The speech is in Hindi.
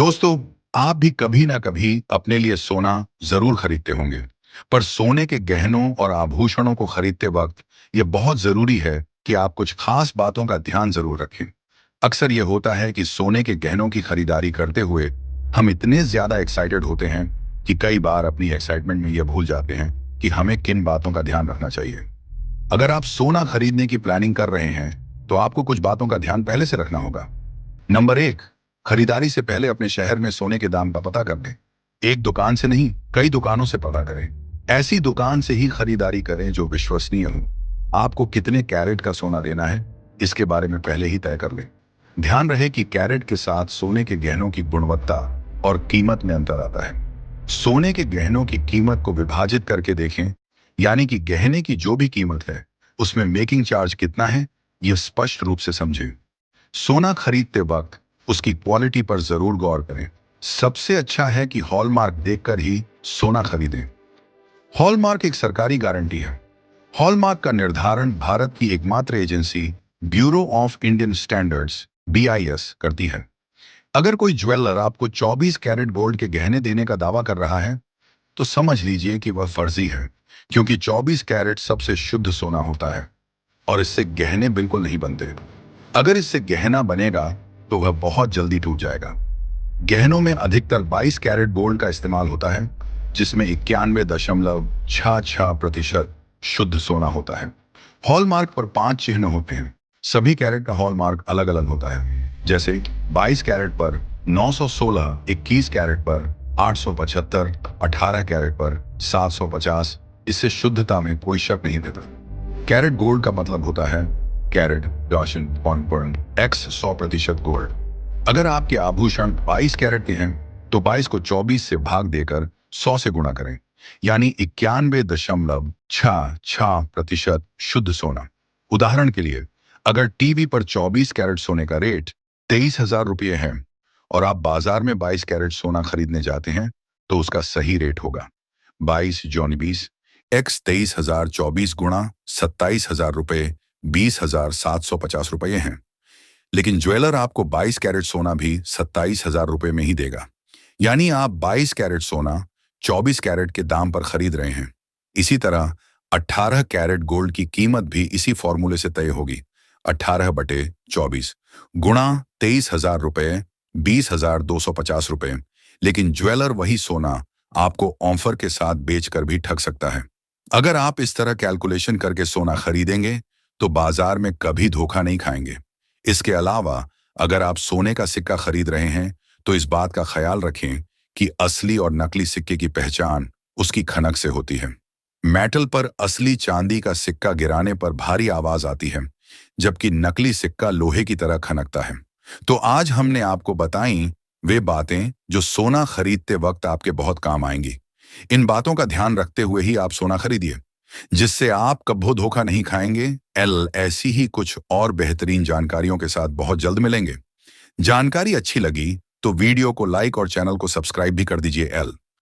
दोस्तों, आप भी कभी ना कभी अपने लिए सोना जरूर खरीदते होंगे। पर सोने के गहनों और आभूषणों को खरीदते वक्त यह बहुत जरूरी है कि आप कुछ खास बातों का ध्यान जरूर रखें। अक्सर यह होता है कि सोने के गहनों की खरीदारी करते हुए हम इतने ज्यादा एक्साइटेड होते हैं कि कई बार अपनी एक्साइटमेंट में यह भूल जाते हैं कि हमें किन बातों का ध्यान रखना चाहिए। अगर आप सोना खरीदने की प्लानिंग कर रहे हैं, तो आपको कुछ बातों का ध्यान पहले से रखना होगा। नंबर एक, खरीदारी से पहले अपने शहर में सोने के दाम का पता कर लें। एक दुकान से नहीं, कई दुकानों से पता करें। ऐसी दुकान से ही खरीदारी करें जो विश्वसनीय हो। आपको कितने कैरेट का सोना देना है, इसके बारे में पहले ही तय कर लें। ध्यान रहे कि कैरेट के साथ सोने के गहनों की गुणवत्ता और कीमत में अंतर आता है। सोने के गहनों की कीमत को विभाजित करके देखें, यानी कि गहने की जो भी कीमत है, उसमें मेकिंग चार्ज कितना है, यह स्पष्ट रूप से समझें। सोना खरीदते वक्त उसकी क्वालिटी पर जरूर गौर करें। सबसे अच्छा है कि हॉलमार्क देखकर ही सोना खरीदें। हॉलमार्क एक सरकारी गारंटी है। हॉलमार्क का निर्धारण भारत की एकमात्र agency bureau of Indian standards BIS करती है। अगर कोई ज्वेलर आपको 24 कैरेट गोल्ड के गहने देने का दावा कर रहा है, तो समझ लीजिए कि वह फर्जी है, क्योंकि 24 कैरेट सबसे शुद्ध सोना होता है और इससे गहने बिल्कुल नहीं बनते। अगर इससे गहना बनेगा, तो वह बहुत जल्दी टूट जाएगा। गहनों में अधिकतर 22 कैरेट गोल्ड का इस्तेमाल होता है, जिसमें 91.66% शुद्ध सोना होता है। हॉलमार्क पर 5 चिन्ह होते हैं। सभी कैरेट का हॉलमार्क अलग अलग होता है। जैसे 22 कैरेट पर 916, 21 कैरेट पर 875, 18 कैरेट पर 750। इससे शुद्धता में कोई शक नहीं देता। कैरेट गोल्ड का मतलब होता है कैरेट डॉशन पॉइंट एक्स 100% गोल्ड। अगर आपके आभूषण 22 कैरेट के हैं, तो 22 को 24 से भाग देकर 100 से गुणा करें, यानी 91.66% शुद्ध सोना। उदाहरण के लिए, अगर टीवी पर 24 कैरेट सोने का रेट 23,000 रुपये है और आप बाजार में 22 कैरेट सोना खरीदने जाते हैं, तो उसका सही रेट होगा 22 एक्स 23,024 गुणा 27,000 रुपये 20,750 रुपये हैं। लेकिन ज्वेलर आपको 22 कैरेट सोना भी 27,000 रुपये में ही देगा। यानी आप 22 कैरेट सोना 24 कैरेट के दाम पर खरीद रहे हैं। इसी तरह 18 कैरेट गोल्ड की कीमत भी इसी फॉर्मूले से तय होगी। 18/24 गुणा 23,000 रुपये 20,250 रुपये। लेकिन ज्वेलर वही सोना आपको ऑफर के साथ बेचकर भी ठग सकता है। अगर आप इस तरह कैलकुलेशन करके सोना खरीदेंगे, तो बाजार में कभी धोखा नहीं खाएंगे। इसके अलावा अगर आप सोने का सिक्का खरीद रहे हैं, तो इस बात का ख्याल रखें कि असली और नकली सिक्के की पहचान उसकी खनक से होती है। मेटल पर असली चांदी का सिक्का गिराने पर भारी आवाज आती है, जबकि नकली सिक्का लोहे की तरह खनकता है। तो आज हमने आपको बताई वे बातें जो सोना खरीदते वक्त आपके बहुत काम आएंगी। इन बातों का ध्यान रखते हुए ही आप सोना खरीदिए, जिससे आप कभी धोखा नहीं खाएंगे। ऐसी ही कुछ और बेहतरीन जानकारियों के साथ बहुत जल्द मिलेंगे। जानकारी अच्छी लगी तो वीडियो को लाइक और चैनल को सब्सक्राइब भी कर दीजिए।